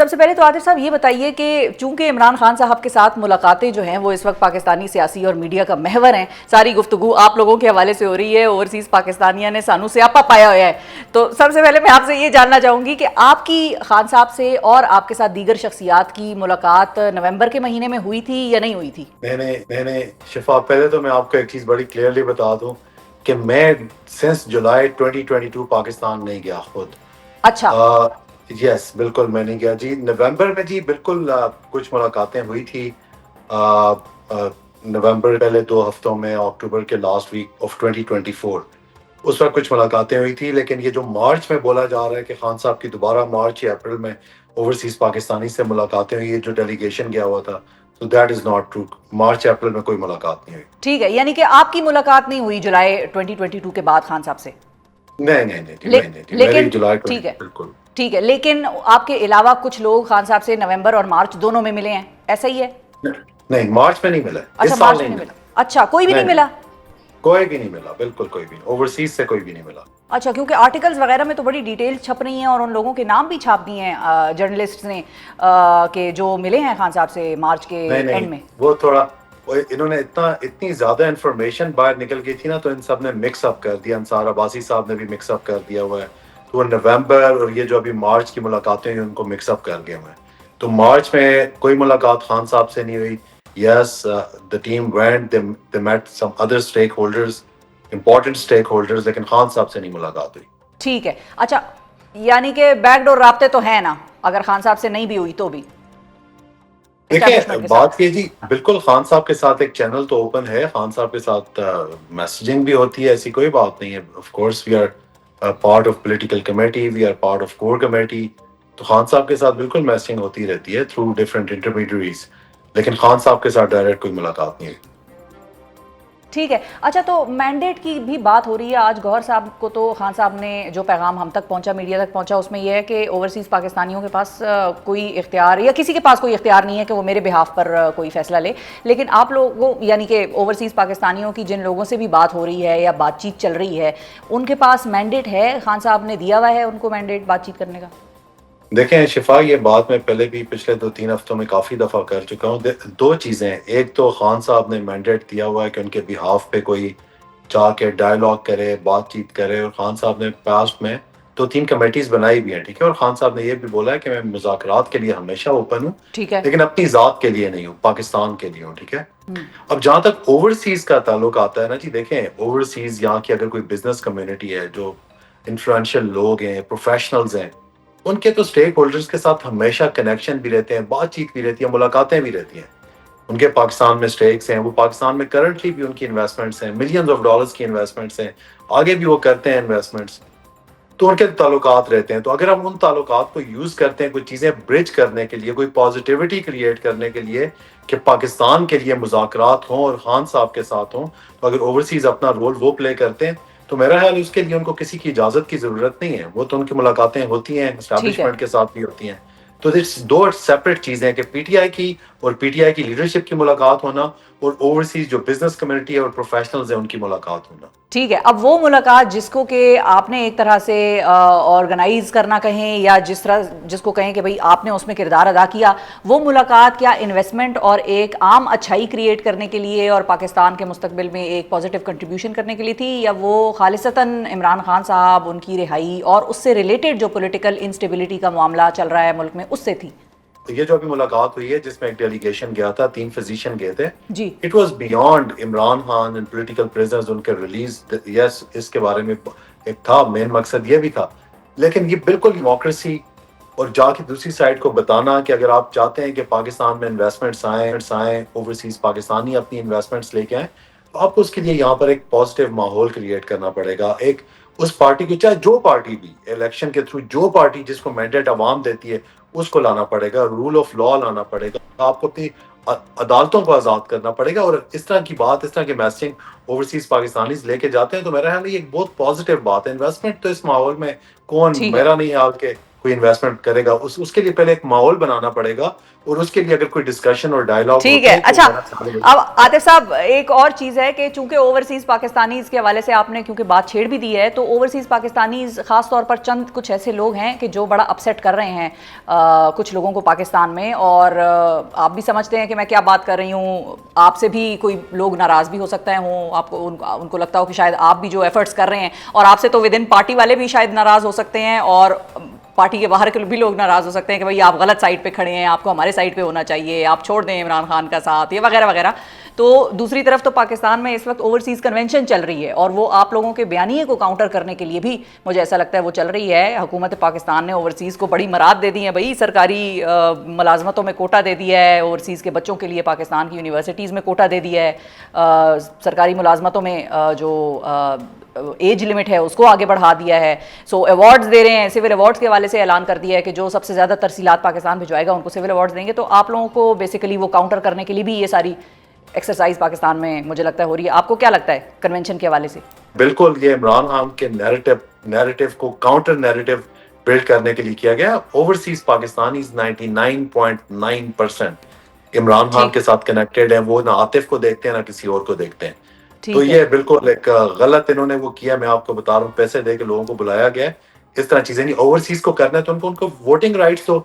سب سے پہلے تو عاطف صاحب یہ بتائیے کہ چونکہ عمران خان صاحب کے ساتھ ملاقاتیں جو ہیں وہ اس وقت پاکستانی سیاسی اور میڈیا کا محور ہیں، ساری گفتگو آپ لوگوں کے حوالے سے ہو رہی ہے، اوورسیز پاکستانیہ نے سانو سیاپا پایا ہوا ہے، تو سب سے پہلے میں آپ سے یہ جاننا چاہوں گی کہ آپ کی خان صاحب سے اور آپ کے ساتھ دیگر شخصیات کی ملاقات نومبر کے مہینے میں ہوئی تھی یا نہیں ہوئی تھی؟ میں نے شفا، پہلے تو میں آپ کو ایک چیز بڑی کلیئرلی بتا دوں کہ میں سنس جولائی 2022 پاکستان نہیں گیا خود. اچھا. یس بالکل میں نہیں گیا جی. نومبر میں جی بالکل کچھ ملاقاتیں ہوئی تھی. نومبر پہلے 2 ہفتوں میں، اکتوبر کے لاسٹ ویک آف 2024 اس وقت کچھ ملاقاتیں ہوئی تھی. لیکن یہ جو مارچ میں بولا جا رہا ہے کہ خان صاحب کی دوبارہ مارچ یا اپریل میں اوورسیز پاکستانی سے ملاقاتیں ہوئی، جو ڈیلیگیشن گیا ہوا تھا، تو that is not true. March April میں کوئی ملاقات نہیں ہوئی. ٹھیک ہے، یعنی کہ آپ کی ملاقات نہیں ہوئی جولائی 2022 کے بعد خان صاحب سے؟ نہیں لیکن میری جولائی ٹھیک ہے، بالکل ٹھیک ہے، لیکن آپ کے علاوہ کچھ لوگ خان صاحب سے نومبر اور مارچ دونوں میں ملے ہیں، ایسا ہی ہے؟ نہیں، مارچ میں نہیں ملا. اچھا، اس سال مارچ میں نہیں نہیں ملا. ملا. اچھا، کوئی بھی نہیں ملا؟ کوئی بھی نہیں ملا، بالکل کوئی بھی نہیں. اوورسیز سے کوئی بھی نہیں ملا. اچھا، کیونکہ آرٹیکلز وغیرہ میں تو بڑی ڈیٹیل چھپ رہی ہیں اور ان لوگوں کے نام بھی چھاپ دیے ہیں جرنلسٹ نے کہ جو ملے ہیں خان صاحب سے مارچ کے اینڈ میں. وہ تھوڑا انہوں نے اتنی زیادہ انفارمیشن باہر نکل گئی تھی نا، تو ان سب نے مکس اپ کر دیا. انصار عباسی صاحب نے بھی مکس اپ کر دیا ہوا ہے. تو وہ نومبر اور یہ جو ابھی مارچ کی ملاقاتیں ہیں ان کو مکس اپ کر گئے ہوئے ہیں. تو مارچ میں کوئی ملاقات خان صاحب سے نہیں ہوئی. یس the team went, they met some other stakeholders, important stakeholders, لیکن خان صاحب سے نہیں ملاقات ہوئی. ٹھیک ہے. اچھا، یعنی کہ بیک ڈور رابطے تو ہیں نا، اگر خان صاحب سے نہیں بھی ہوئی تو بھی؟ دیکھیں بات یہ جی، بالکل خان صاحب کے ساتھ ایک چینل تو اوپن ہے. خان صاحب کے ساتھ میسیجنگ بھی ہوتی ہے، ایسی کوئی بات نہیں ہے. Of course we are part of political committee, we are part of core committee. تو خان صاحب کے ساتھ بالکل میسیجنگ ہوتی رہتی ہے تھرو ڈفرینٹ انٹرمیڈیریز. لیکن خان صاحب کے ساتھ ڈائریکٹ کوئی ملاقات نہیں ہوئی. ٹھیک ہے. اچھا، تو مینڈیٹ کی بھی بات ہو رہی ہے. آج گوہر صاحب کو تو خان صاحب نے جو پیغام ہم تک پہنچا، میڈیا تک پہنچا، اس میں یہ ہے کہ اوورسیز پاکستانیوں کے پاس کوئی اختیار یا کسی کے پاس کوئی اختیار نہیں ہے کہ وہ میرے بہاف پر کوئی فیصلہ لے. لیکن آپ لوگوں یعنی کہ اوورسیز پاکستانیوں کی جن لوگوں سے بھی بات ہو رہی ہے یا بات چیت چل رہی ہے، ان کے پاس مینڈیٹ ہے؟ خان صاحب نے دیا ہوا ہے ان کو مینڈیٹ بات چیت کرنے کا؟ دیکھیں شفا، یہ بات میں پہلے بھی پچھلے 2-3 ہفتوں میں کافی دفعہ کر چکا ہوں. 2 چیزیں، ایک تو خان صاحب نے مینڈیٹ دیا ہوا ہے کہ ان کے بہاف پہ کوئی چاہ کے ڈائیلاگ کرے، بات چیت کرے. اور خان صاحب نے پاسٹ میں 2-3 کمیٹیز بنائی بھی ہیں، ٹھیک ہے. اور خان صاحب نے یہ بھی بولا ہے کہ میں مذاکرات کے لیے ہمیشہ اوپن ہوں، ٹھیک ہے، لیکن اپنی ذات کے لیے نہیں ہوں، پاکستان کے لیے ہوں، ٹھیک ہے. اب جہاں تک اوورسیز کا تعلق آتا ہے نا جی، دیکھیں اوورسیز یہاں کی اگر کوئی بزنس کمیونٹی ہے، جو انفلوئنشل لوگ ہیں، پروفیشنلز ہیں، ان کے تو سٹیک ہولڈرز کے ساتھ ہمیشہ کنیکشن بھی رہتے ہیں، بات چیت بھی رہتی ہے، ملاقاتیں بھی رہتی ہیں. ان کے پاکستان میں سٹیکس ہیں، وہ پاکستان میں کرنٹلی بھی ان کی انویسٹمنٹس ہیں، ملینز آف ڈالرز کی انویسٹمنٹس ہیں، آگے بھی وہ کرتے ہیں انویسٹمنٹس. تو ان کے تعلقات رہتے ہیں. تو اگر ہم ان تعلقات کو یوز کرتے ہیں کوئی چیزیں برج کرنے کے لیے، کوئی پازیٹیوٹی کریٹ کرنے کے لیے کہ پاکستان کے لیے مذاکرات ہوں اور خان صاحب کے ساتھ ہوں، تو اگر اوورسیز اپنا رول وہ پلے کرتے ہیں تو میرا خیال اس کے لیے ان کو کسی کی اجازت کی ضرورت نہیں ہے. وہ تو ان کی ملاقاتیں ہوتی ہیں، ٹھیک ہے. اسٹیبلشمنٹ کے ساتھ بھی ہوتی ہیں. تو 2 سیپریٹ چیزیں ہیں کہ پی ٹی آئی کی اور پی ٹی آئی کی لیڈرشپ کی ملاقات ہونا، اور اوورسیز جو بزنس کمیونٹی ہے اور پروفیشنلز ہیں ان کی ملاقات ہونا. ٹھیک ہے. اب وہ ملاقات جس کو کہ آپ نے ایک طرح سے آرگنائز کرنا کہیں یا جس کو کہیں کہ بھئی آپ نے اس میں کردار ادا کیا، وہ ملاقات کیا انویسٹمنٹ اور ایک عام اچھائی کریٹ کرنے کے لیے اور پاکستان کے مستقبل میں ایک پازیٹیو کنٹریبیوشن کرنے کے لیے تھی، یا وہ خالصتاً عمران خان صاحب، ان کی رہائی اور اس سے ریلیٹڈ جو پولیٹیکل انسٹیبلٹی کا معاملہ چل رہا ہے ملک میں، اس سے تھی؟ یہ جو ابھی ملاقات ہوئی ہے جس میں ایک ڈیلیگیشن گیا تھا، 3 فزیشین گئے تھے، جی، it was beyond Imran Khan and political prisoners, ان کے ریلیز. یس، اس کے بارے میں ایک تھا، مین مقصد یہ بھی تھا. لیکن یہ بالکل ڈیموکریسی اور جا کے دوسری سائڈ کو بتانا کہ اگر آپ چاہتے ہیں کہ پاکستان میں انویسٹمنٹس آئیں، اوورسیز پاکستانی اپنی انویسٹمنٹس لے کے آئیں، تو آپ کو اس کے لیے یہاں پر ایک پازیٹیو ماحول کریٹ کرنا پڑے گا. ایک اس پارٹی کو، چاہے جو پارٹی بھی الیکشن کے تھرو، جو پارٹی جس کو مینڈیٹ عوام دیتی ہے اس کو لانا پڑے گا، رول آف لا لانا پڑے گا. آپ کو اپنی عدالتوں کو آزاد کرنا پڑے گا. اور اس طرح کی بات، اس طرح کی میسجنگ اوورسیز پاکستانیز لے کے جاتے ہیں تو میرا خیال ہے یہ ایک بہت پازیٹیو بات ہے. انویسٹمنٹ تو اس ماحول میں کون، ٹھیک ہے. میرا نہیں حال کہ کوئی انویسٹمنٹ کرے گا اس کے لیے پہلے ایک ماحول بنانا پڑے گا, اور اس کے لیے اگر کوئی ڈسکشن اور ڈائلاگ. ٹھیک ہے. اچھا اب عاطف صاحب ایک اور چیز ہے کہ چونکہ اوورسیز پاکستانیز کے حوالے سے آپ نے کیونکہ بات چھیڑ بھی دی ہے, تو اوورسیز پاکستانیز خاص طور پر چند کچھ ایسے لوگ ہیں کہ جو بڑا اپسیٹ کر رہے ہیں کچھ لوگوں کو پاکستان میں, اور آپ بھی سمجھتے ہیں کہ میں کیا بات کر رہی ہوں. آپ سے بھی کوئی لوگ ناراض بھی ہو سکتے ہیں, آپ کو ان کو لگتا ہو کہ شاید آپ بھی جو ایفرٹس کر رہے ہیں, اور آپ سے تو ود ان پارٹی والے بھی شاید ناراض ہو سکتے ہیں, اور پارٹی کے باہر کے بھی لوگ ناراض ہو سکتے ہیں کہ بھائی آپ غلط سائڈ پہ کھڑے ہیں, آپ کو ہمارے سائڈ پہ ہونا چاہیے, آپ چھوڑ دیں عمران خان کا ساتھ, یہ وغیرہ وغیرہ. تو دوسری طرف تو پاکستان میں اس وقت اوورسیز کنونشن چل رہی ہے, اور وہ آپ لوگوں کے بیانیے کو کاؤنٹر کرنے کے لیے بھی مجھے ایسا لگتا ہے وہ چل رہی ہے. حکومت پاکستان نے اوورسیز کو بڑی مراد دے دی ہے, بھائی سرکاری ملازمتوں میں کوٹا دے دیا ہے, اوورسیز کے بچوں کے لیے پاکستان کی یونیورسٹیز میں کوٹا دے دیا ہے, سرکاری ملازمتوں میں جو ایج لمٹ ہے اس کو آگے بڑھا دیا ہے. سو ایوارڈز دے رہے ہیں, سول ایوارڈز کے حوالے سے اعلان کر دیا ہے کہ جو سب سے زیادہ ترسیلات پاکستان بھجوائے گا ان کو سول ایوارڈز دیں گے. تو آپ لوگوں کو بیسیکلی وہ کاؤنٹر کرنے کے لیے بھی یہ ساری ایکسرسائز پاکستان میں مجھے لگتا ہے ہو رہی ہے. آپ کو کیا لگتا ہے کنونشن کے حوالے سے؟ بالکل, یہ عمران خان کے نیریٹو کو کاؤنٹر نیریٹو بلڈ کرنے کے لیے کیا گیا. اوورسیز پاکستانی 99.9% عمران خان کے ساتھ کنیکٹڈ ہیں, وہ نہ عاطف کو دیکھتے ہیں نہ کسی اور کو دیکھتے ہیں. تو یہ بالکل ایک غلط انہوں نے وہ کیا. میں آپ کو بتا رہا ہوں, پیسے دے کے لوگوں کو بلایا گیا ہے, اس طرح چیزیں نہیں. اوورسیز کو کرنا ہے تو ان کو ووٹنگ رائٹس دو,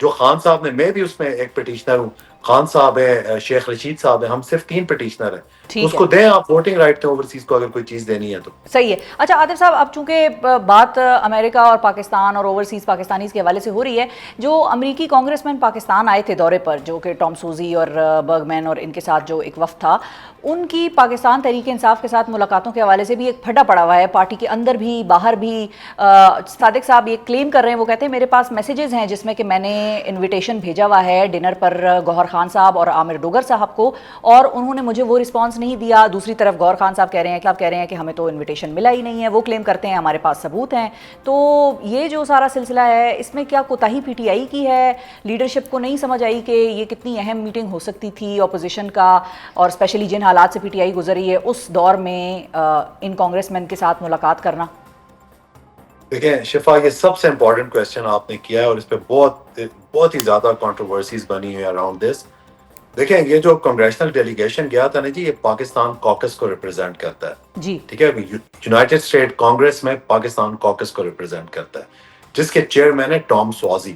جو خان صاحب نے, میں بھی اس میں ایک پٹیشنر ہوں, خان صاحب ہے, شیخ رشید صاحب ہیں, ہم صرف 3 پٹیشنر ہیں. اس کو دیں آپ ووٹنگ رائٹ تھے اوورسیز کو اگر کوئی چیز دینی ہے تو. صحیح ہے. اچھا عاطف صاحب, اب چونکہ بات امریکہ اور پاکستان اور اوورسیز پاکستانیز کے حوالے سے ہو رہی ہے, جو امریکی کانگریس مین پاکستان آئے تھے دورے پر, جو کہ ٹام سوزی اور برگ مین اور ان کے ساتھ جو ایک وفد تھا, ان کی پاکستان تحریک انصاف کے ساتھ ملاقاتوں کے حوالے سے بھی ایک پھڈا پڑا ہوا ہے, پارٹی کے اندر بھی باہر بھی. صادق صاحب یہ کلیم کر رہے ہیں, وہ کہتے ہیں میرے پاس میسیجز ہیں جس میں کہ میں نے انویٹیشن بھیجا ہوا ہے ڈنر پر گوہر خان صاحب اور عامر ڈوگر صاحب کو, اور انہوں نے مجھے وہ رسپانس نہیں دیا. دوسری طرف گوہر خان صاحب کہہ رہے ہیں کہ ہمیں تو انویٹیشن ملا ہی نہیں ہے. وہ کلیم کرتے ہیں ہمارے پاس ثبوت ہیں. تو یہ جو سارا سلسلہ ہے, اس میں کیا کوتاہی پی ٹی آئی کی ہے؟ لیڈرشپ کو نہیں سمجھ آئی کہ یہ کتنی اہم میٹنگ ہو سکتی تھی اپوزیشن کا, اور اسپیشلی جن حالات سے پی ٹی آئی گزری ہے اس دور میں ان کانگریس مین کے ساتھ ملاقات کرنا؟ دیکھیں شفا, یہ سب سے امپورٹنٹ کویسچن آپ نے کیا ہے, اور اس پہ بہت ہی زیادہ کنٹروورسیز بنی ہوئی اراؤنڈ دس. دیکھیں, یہ جو کنگریشنل ڈیلیگیشن گیا تھا نا جی, یہ پاکستان کاکس کو ریپرزینٹ کرتا ہے جی, ٹھیک ہے. یونائٹڈ اسٹیٹ کانگریس میں پاکستان کاکس کو ریپرزینٹ کرتا ہے, جس کے چیئرمین ہے ٹام سوازی.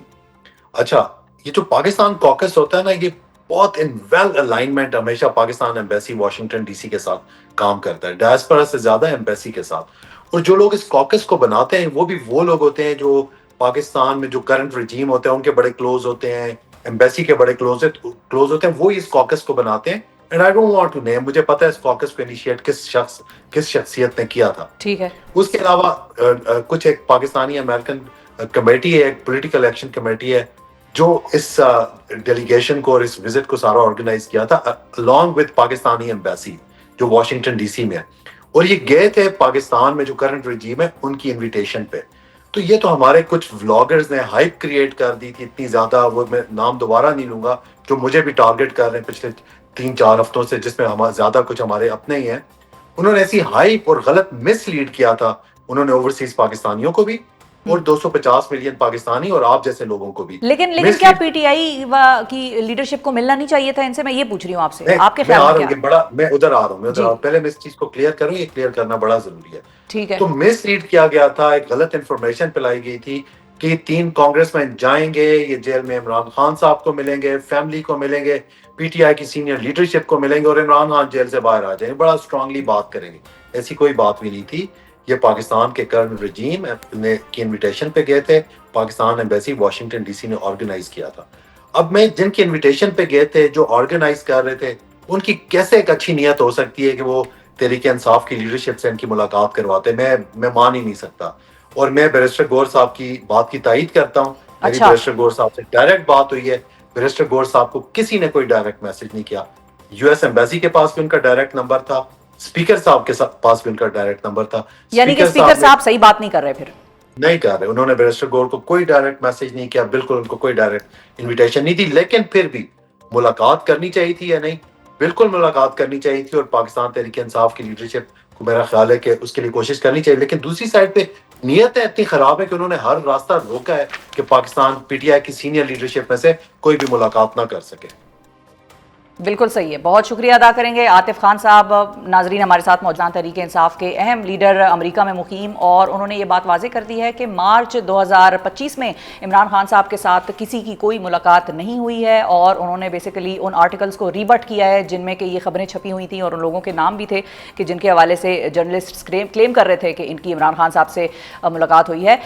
اچھا, یہ جو پاکستان کاکس ہوتا ہے نا, یہ بہت ان ویل الائنمنٹ ہمیشہ Pakistan embassy Washington D C کے ساتھ کام کرتا ہے, ڈائسپورا سے زیادہ ایمبیسی کے ساتھ. اور جو لوگ اس کاکس کو بناتے ہیں وہ بھی وہ لوگ ہوتے ہیں جو پاکستان میں جو کرنٹ رجیم ہوتے ہیں ان کے بڑے کلوز ہوتے ہیں, ایمبیسی کے بڑے کلوز ہوتے ہیں, وہ اس کاکس کو بناتے ہیں. And I don't want to name, مجھے پتہ ہے اس کاکس کو انیشیٹ کس شخصیت نے کیا تھا. ٹھیک ہے. اس کے علاوہ کچھ ایک پاکستانی امریکن کمیٹی ہے, ایک پولیٹیکل ایکشن کمیٹی ہے, جو اس ڈیلیگیشن کو اور اس وزٹ کو سارا آرگنائز کیا تھا along with پاکستانی ایمبیسی جو واشنگٹن ڈی سی میں ہے. اور یہ گئے تھے پاکستان میں جو کرنٹ رجیم ہے ان کی انویٹیشن پہ. تو یہ تو ہمارے کچھ ولاگرز نے ہائپ کریٹ کر دی تھی اتنی زیادہ, وہ میں نام دوبارہ نہیں لوں گا, جو مجھے بھی ٹارگٹ کر رہے ہیں پچھلے 3-4 ہفتوں سے, جس میں زیادہ کچھ ہمارے اپنے ہی ہیں. انہوں نے ایسی ہائپ اور غلط مس لیڈ کیا تھا انہوں نے اوورسیز پاکستانیوں کو بھی, اور 250 ملین پاکستانی اور آپ جیسے لوگوں کو بھی. لیکن کیا پی ٹی آئی کی لیڈرشپ کو ملنا نہیں چاہیے تھا ان سے؟ میں یہ پوچھ رہی ہوں آپ سے, آپ کے خیال میں کیا؟ میں ادھر آ رہا ہوں, پہلے میں اس چیز کو کلیئر کروں, یہ کلیئر کرنا بڑا ضروری ہے. ٹھیک ہے. تو مس لیڈ کیا گیا تھا, ایک غلط انفارمیشن پلائی گئی تھی کہ 3 کانگریس مین جائیں گے, یہ جیل میں عمران خان صاحب کو ملیں گے, فیملی کو ملیں گے, پی ٹی آئی کی سینئر لیڈرشپ کو ملیں گے, اور عمران خان جیل سے باہر آ جائیں گے, بڑا اسٹرانگلی بات کریں گے. ایسی کوئی بات بھی نہیں تھی. یہ پاکستان کے کرنٹ رجیم کی انویٹیشن پہ گئے تھے, Pakistan embassy Washington D C نے آرگنائز کیا تھا. اب میں جن کی انویٹیشن پہ گئے تھے, جو آرگنائز کر رہے تھے, ان کی کیسے ایک اچھی نیت ہو سکتی ہے کہ وہ تحریک انصاف کی لیڈرشپ سے ان کی ملاقات کرواتے؟ میں مان ہی نہیں سکتا. اور میں بیرسٹر گور صاحب کی بات کی تائید کرتا ہوں. میری بیرسٹر گور صاحب سے ڈائریکٹ بات ہوئی ہے. بیرسٹر گور صاحب کو کسی نے کوئی ڈائریکٹ میسج نہیں کیا. یو ایس ایمبیسی کے پاس بھی ان کا ڈائریکٹ نمبر تھا, اسپیکر صاحب کے پاس بھی ان کا ڈائریکٹ نمبر تھا. یعنی کہ اسپیکر صاحب صحیح بات نہیں کر رہے, پھر نہیں کر رہے. انہوں نے بیرسٹر گور کو کوئی ڈائریکٹ میسج نہیں کیا, بالکل ان کو کوئی ڈائریکٹ انویٹیشن نہیں تھی. لیکن پھر بھی ملاقات کرنی چاہیے تھی یا نہیں؟ بالکل ملاقات کرنی چاہیے تھی, اور پاکستان تحریک انصاف کی لیڈرشپ کو میرا خیال ہے کہ اس کے لیے کوشش کرنی چاہیے. لیکن دوسری سائڈ پہ نیتیں اتنی خراب ہے کہ انہوں نے ہر راستہ روکا ہے کہ پاکستان پی ٹی آئی کی سینئر لیڈرشپ میں سے کوئی بھی ملاقات نہ کر سکے. بالکل صحیح ہے. بہت شکریہ ادا کریں گے عاطف خان صاحب. ناظرین ہمارے ساتھ موجود تحریک انصاف کے اہم لیڈر امریکہ میں مقیم، اور انہوں نے یہ بات واضح کر دی ہے کہ مارچ 2025 میں عمران خان صاحب کے ساتھ کسی کی کوئی ملاقات نہیں ہوئی ہے، اور انہوں نے بیسیکلی ان آرٹیکلز کو ریبٹ کیا ہے جن میں کہ یہ خبریں چھپی ہوئی تھیں اور ان لوگوں کے نام بھی تھے کہ جن کے حوالے سے جرنلسٹ کلیم کر رہے تھے کہ ان کی عمران خان صاحب سے ملاقات ہوئی ہے.